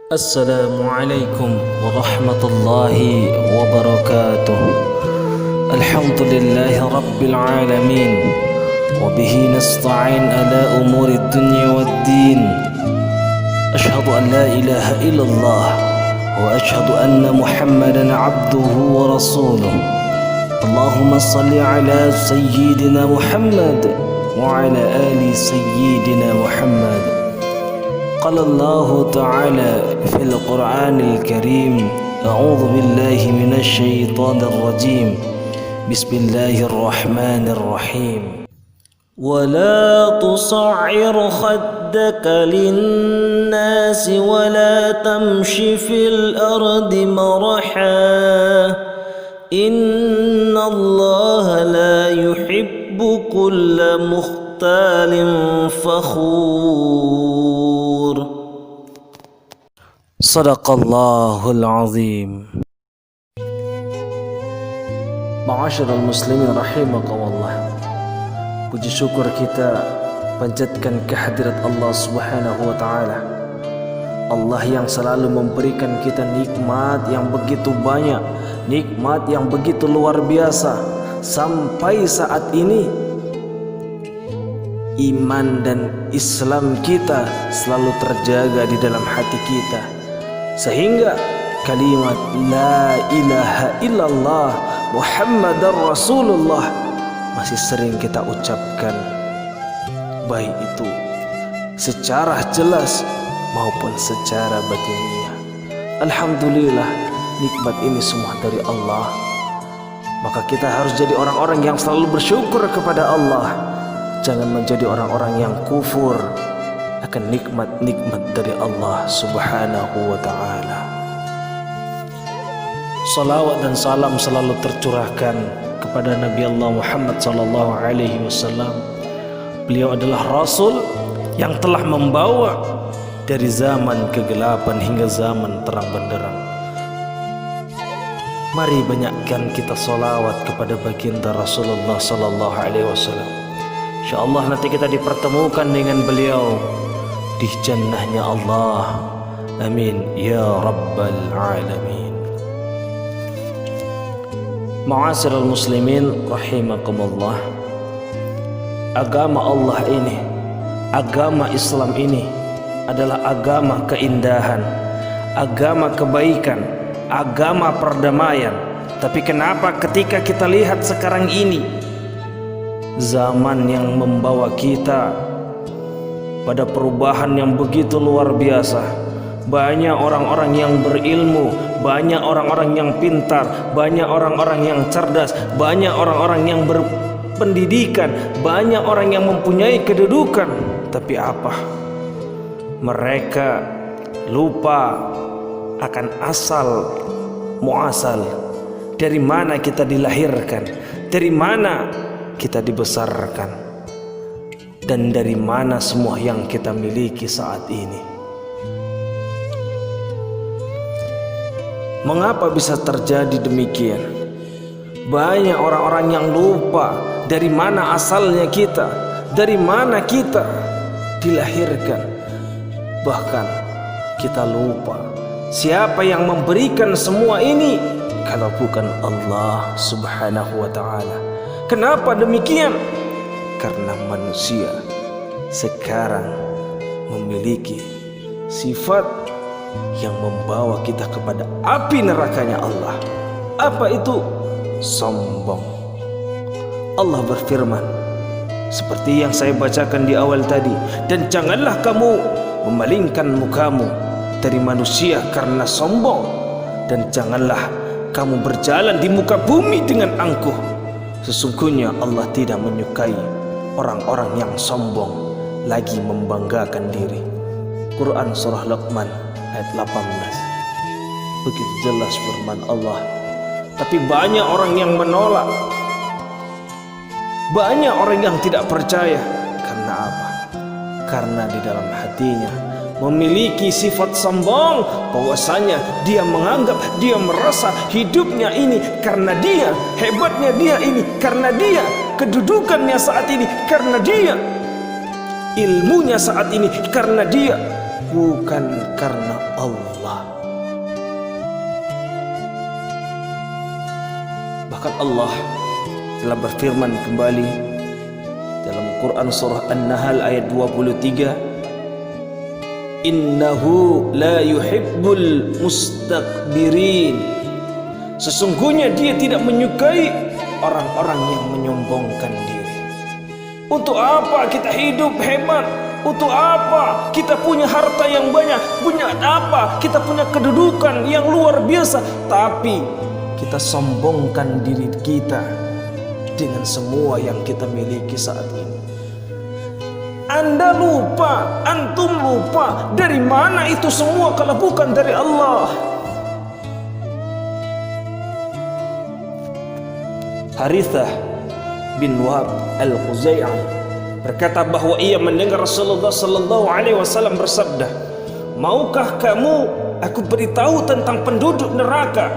السلام عليكم ورحمة الله وبركاته. الحمد لله رب العالمين، وبه نستعين على أمور الدنيا والدين. أشهد أن لا إله إلا الله، وأشهد أن محمدا عبده ورسوله. اللهم صل على سيدنا محمد وعلى آل سيدنا محمد. قال الله تعالى في القرآن الكريم: أعوذ بالله من الشيطان الرجيم، بسم الله الرحمن الرحيم. ولا تصعر خدك للناس ولا تمش في الأرض مرحا، إن الله لا يحب كل مختال فخور. Sadaqallahul azim. Ma'asyiral muslimin rahimakumullah. Puji syukur kita panjatkan kehadirat Allah Subhanahu wa taala. Allah yang selalu memberikan kita nikmat yang begitu banyak, nikmat yang begitu luar biasa. Sampai saat ini iman dan Islam kita selalu terjaga di dalam hati kita, sehingga kalimat la ilaha illallah Muhammadar Rasulullah masih sering kita ucapkan, baik itu secara jelas maupun secara batiniah. Alhamdulillah, nikmat ini semua dari Allah. Maka kita harus jadi orang-orang yang selalu bersyukur kepada Allah. Jangan menjadi orang-orang yang kufur akan nikmat-nikmat dari Allah Subhanahu wa ta'ala. Salawat dan salam selalu tercurahkan kepada Nabi Allah Muhammad sallallahu alaihi wasallam. Beliau adalah Rasul yang telah membawa dari zaman kegelapan hingga zaman terang benderang. Mari banyakkan kita salawat kepada baginda Rasulullah sallallahu alaihi wasallam. InsyaAllah nanti kita dipertemukan dengan beliau di jannahnya Allah. Amin ya rabbal alamin. Ma'asyiral muslimin rahimakumullah. Agama Allah ini, agama Islam ini adalah agama keindahan, agama kebaikan, agama perdamaian. Tapi kenapa ketika kita lihat sekarang ini, zaman yang membawa kita pada perubahan yang begitu luar biasa. Banyak orang-orang yang berilmu, banyak orang-orang yang pintar, banyak orang-orang yang cerdas, banyak orang-orang yang berpendidikan, banyak orang yang mempunyai kedudukan. Tapi apa? Mereka lupa akan asal muasal. Dari mana kita dilahirkan, dari mana kita dibesarkan, dan dari mana semua yang kita miliki saat ini. Mengapa bisa terjadi demikian? Banyak orang-orang yang lupa dari mana asalnya kita, dari mana kita dilahirkan. Bahkan kita lupa siapa yang memberikan semua ini kalau bukan Allah Subhanahu wa ta'ala. Kenapa demikian? Karena manusia sekarang memiliki sifat yang membawa kita kepada api nerakanya Allah. Apa itu? Sombong. Allah berfirman seperti yang saya bacakan di awal tadi, dan janganlah kamu memalingkan mukamu dari manusia karena sombong, dan janganlah kamu berjalan di muka bumi dengan angkuh. Sesungguhnya Allah tidak menyukai orang-orang yang sombong lagi membanggakan diri. Quran surah Luqman ayat 18. Begitu jelas firman Allah. Tapi banyak orang yang menolak, banyak orang yang tidak percaya. Karena apa? Karena di dalam hatinya memiliki sifat sombong, bahwasanya dia menganggap, dia merasa hidupnya ini karena dia, hebatnya dia ini karena dia, kedudukannya saat ini karena dia, ilmunya saat ini karena dia, bukan karena Allah. Bahkan Allah telah berfirman kembali dalam Quran surah An-Nahl ayat 23, innahu la yuhibbul mustakbirin. Sesungguhnya dia tidak menyukai orang-orang yang menyombongkan diri. Untuk apa kita hidup hebat? Untuk apa kita punya harta yang banyak? Punya apa kita punya kedudukan yang luar biasa, tapi kita sombongkan diri kita dengan semua yang kita miliki saat ini? Anda lupa, antum lupa, dari mana itu semua kalau bukan dari Allah? Harithah bin Wahab al-Khuzai'i berkata bahwa ia mendengar Rasulullah sallallahu alaihi wasallam bersabda, maukah kamu aku beritahu tentang penduduk neraka?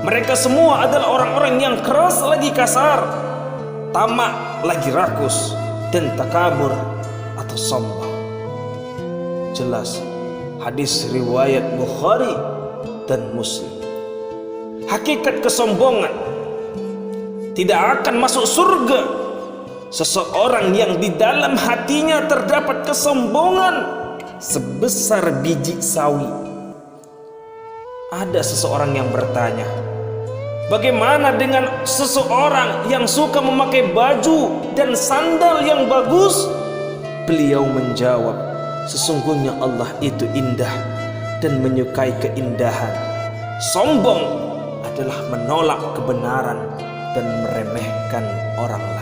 Mereka semua adalah orang-orang yang keras lagi kasar, tamak lagi rakus, dan takabur atau sombong. Jelas hadis riwayat Bukhari dan Muslim. Hakikat kesombongan, tidak akan masuk surga seseorang yang di dalam hatinya terdapat kesombongan sebesar biji sawi. Ada seseorang yang bertanya, bagaimana dengan seseorang yang suka memakai baju dan sandal yang bagus? Beliau menjawab, sesungguhnya Allah itu indah dan menyukai keindahan. Sombong adalah menolak kebenaran dan meremehkan orang lain.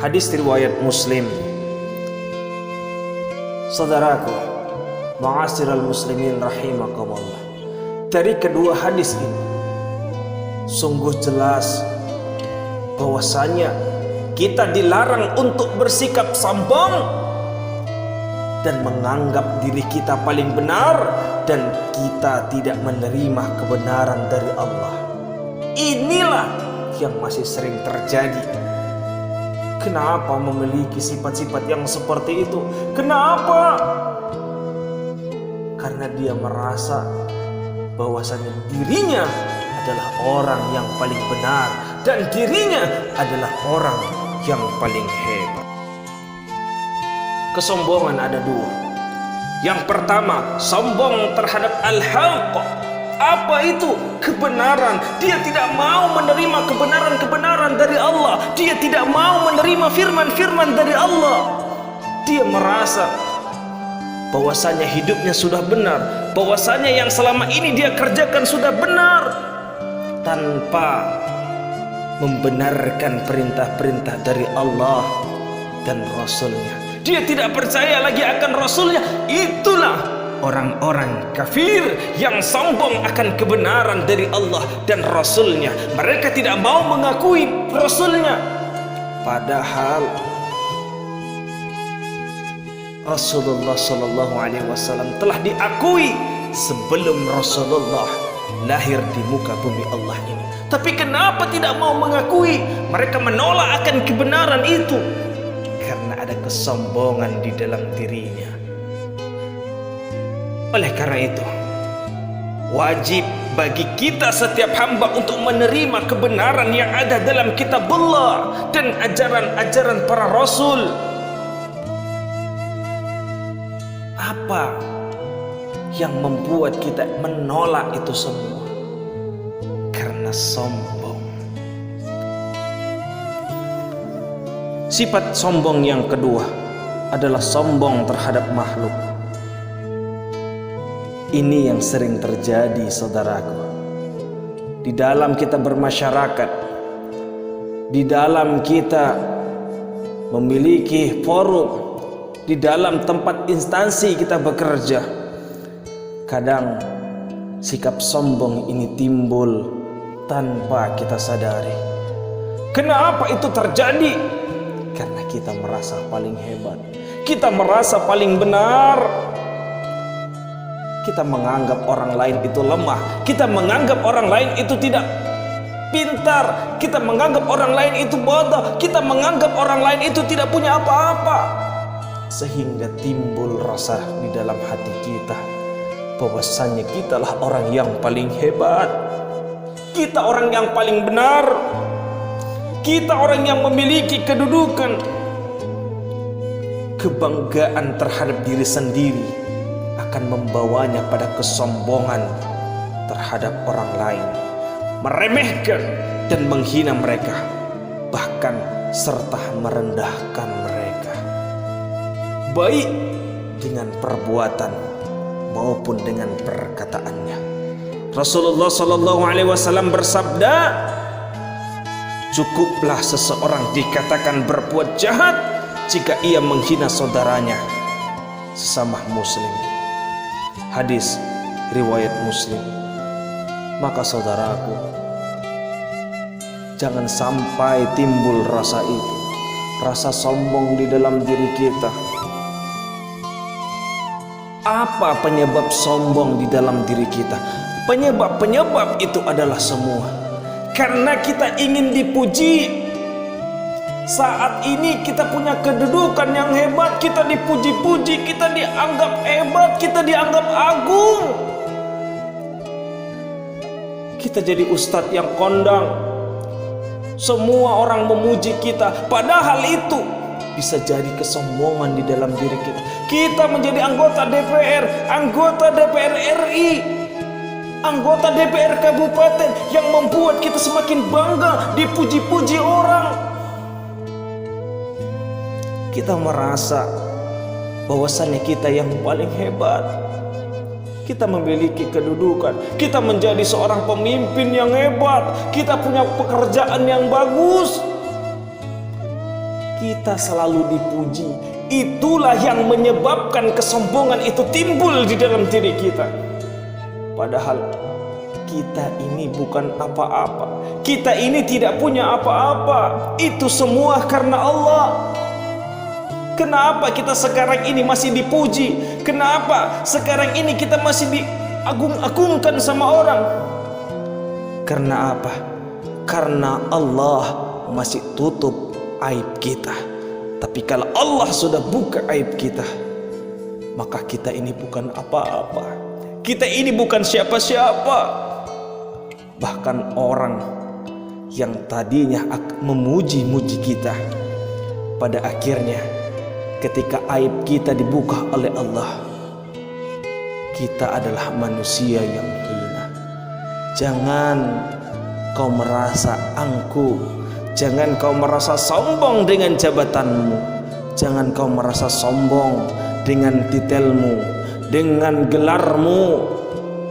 Hadis riwayat Muslim. Saudaraku, ma'asyiral muslimin rahimakumullah, dari kedua hadis ini sungguh jelas bahwasanya kita dilarang untuk bersikap sombong dan menganggap diri kita paling benar, dan kita tidak menerima kebenaran dari Allah. Inilah yang masih sering terjadi. Kenapa memiliki sifat-sifat yang seperti itu? Kenapa? Karena dia merasa bahwasanya dirinya adalah orang yang paling benar dan dirinya adalah orang yang paling hebat. Kesombongan ada dua. Yang pertama, sombong terhadap al-haqq. Apa itu? Kebenaran. Dia tidak mau menerima kebenaran-kebenaran dari Allah. Dia tidak mau menerima firman-firman dari Allah. Dia merasa bahwasanya hidupnya sudah benar, bahwasanya yang selama ini dia kerjakan sudah benar, tanpa membenarkan perintah-perintah dari Allah dan Rasulnya. Dia tidak percaya lagi akan Rasulnya. Itulah orang-orang kafir yang sombong akan kebenaran dari Allah dan Rasulnya. Mereka tidak mau mengakui Rasulnya, padahal Rasulullah Sallallahu Alaihi Wasallam telah diakui sebelum Rasulullah lahir di muka bumi Allah ini. Tapi kenapa tidak mau mengakui? Mereka menolak akan kebenaran itu karena ada kesombongan di dalam dirinya. Oleh karena itu, wajib bagi kita setiap hamba untuk menerima kebenaran yang ada dalam kitabullah dan ajaran-ajaran para rasul. Apa yang membuat kita menolak itu semua? Karena sombong. Sifat sombong yang kedua adalah sombong terhadap makhluk. Ini yang sering terjadi, saudaraku. Di dalam kita bermasyarakat, di dalam kita memiliki forum, di dalam tempat instansi kita bekerja, kadang sikap sombong ini timbul tanpa kita sadari. Kenapa itu terjadi? Karena kita merasa paling hebat, kita merasa paling benar. Kita menganggap orang lain itu lemah, kita menganggap orang lain itu tidak pintar, kita menganggap orang lain itu bodoh, kita menganggap orang lain itu tidak punya apa-apa. sehingga timbul rasa di dalam hati kita bahwasannya kitalah orang yang paling hebat, kita orang yang paling benar, kita orang yang memiliki kedudukan. Kebanggaan terhadap diri sendiri akan membawanya pada kesombongan terhadap orang lain, meremehkan dan menghina mereka, bahkan serta merendahkan mereka, baik dengan perbuatan maupun dengan perkataannya. Rasulullah SAW bersabda, cukuplah seseorang dikatakan berbuat jahat jika ia menghina saudaranya sesama muslim. Hadis riwayat Muslim. Maka saudaraku, jangan sampai timbul rasa itu, rasa sombong di dalam diri kita. Apa penyebab sombong di dalam diri kita? Penyebab itu adalah semua karena kita ingin dipuji. Saat ini kita punya kedudukan yang hebat, kita dipuji-puji, kita dianggap hebat, kita dianggap agung. Kita jadi ustadz yang kondang, semua orang memuji kita, padahal itu bisa jadi kesombongan di dalam diri kita. Kita menjadi anggota DPR, anggota DPR RI, anggota DPR kabupaten yang membuat kita semakin bangga dipuji-puji orang. Kita merasa bahwasannya kita yang paling hebat, kita memiliki kedudukan, kita menjadi seorang pemimpin yang hebat, kita punya pekerjaan yang bagus, kita selalu dipuji. Itulah yang menyebabkan kesombongan itu timbul di dalam diri kita. Padahal kita ini bukan apa-apa, kita ini tidak punya apa-apa. Itu semua karena Allah. Kenapa kita sekarang ini masih dipuji? Kenapa sekarang ini kita masih diagung-agungkan sama orang? Karena apa? Karena Allah masih tutup aib kita. Tapi kalau Allah sudah buka aib kita, maka kita ini bukan apa-apa. Kita ini bukan siapa-siapa. Bahkan orang yang tadinya memuji-muji kita, pada akhirnya ketika aib kita dibuka oleh Allah, kita adalah manusia yang hina. Jangan kau merasa angkuh, jangan kau merasa sombong dengan jabatanmu, jangan kau merasa sombong dengan titelmu, dengan gelarmu,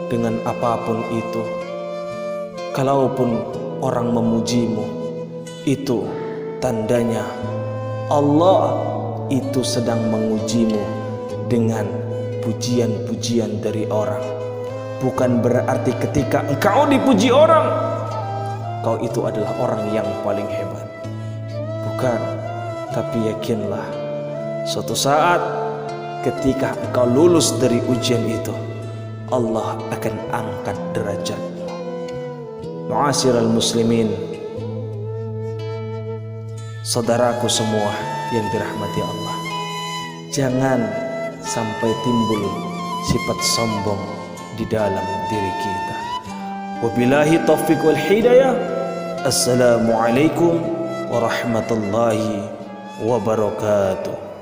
dengan apapun itu. Kalaupun orang memujimu, itu tandanya Allah itu sedang mengujimu dengan pujian-pujian dari orang. Bukan berarti ketika engkau dipuji orang, kau itu adalah orang yang paling hebat. Bukan, tapi yakinlah suatu saat ketika engkau lulus dari ujian itu, Allah akan angkat derajatmu. Ma'asyiral muslimin, saudaraku semua yang dirahmati Allah, jangan sampai timbul sifat sombong di dalam diri kita. Wabillahi taufiq wal hidayah. Assalamualaikum warahmatullahi wabarakatuh.